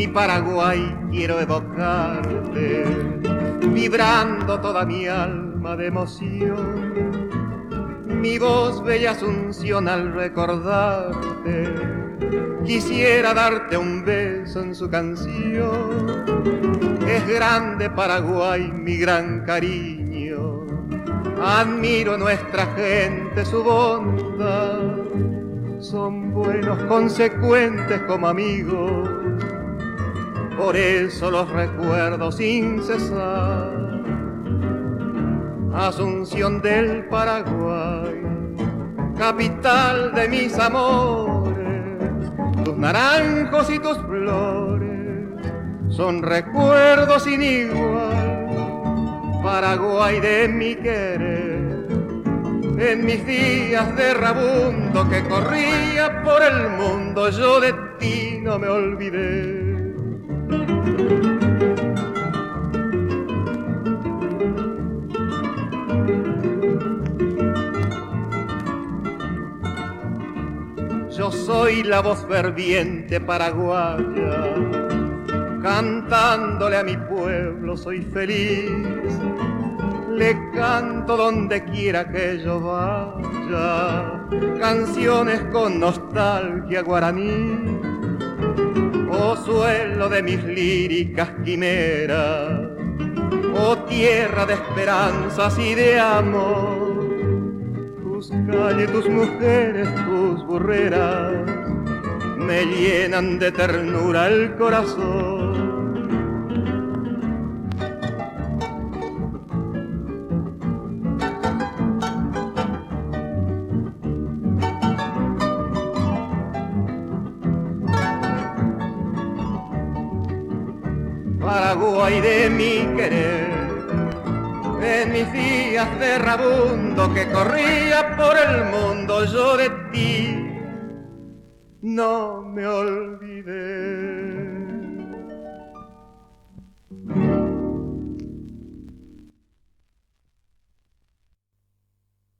mi Paraguay quiero evocarte, vibrando toda mi alma de emoción. Mi voz bella Asunción al recordarte, quisiera darte un beso en su canción. Es grande Paraguay, mi gran cariño, admiro a nuestra gente, su bondad. Son buenos, consecuentes como amigos, por eso los recuerdo sin cesar. Asunción del Paraguay, capital de mis amores, tus naranjos y tus flores son recuerdos sin igual. Paraguay de mi querer, en mis días de rabundo que corría por el mundo, yo de ti no me olvidé. Yo soy la voz ferviente paraguaya, cantándole a mi pueblo soy feliz. Le canto donde quiera que yo vaya, canciones con nostalgia guaraní. Oh suelo de mis líricas quimeras, oh tierra de esperanzas y de amor. Tus calles, tus mujeres, tus burreras me llenan de ternura el corazón. Paraguay de mi querer, en mis días de rabundo que corría por el mundo, yo de ti no me olvidé.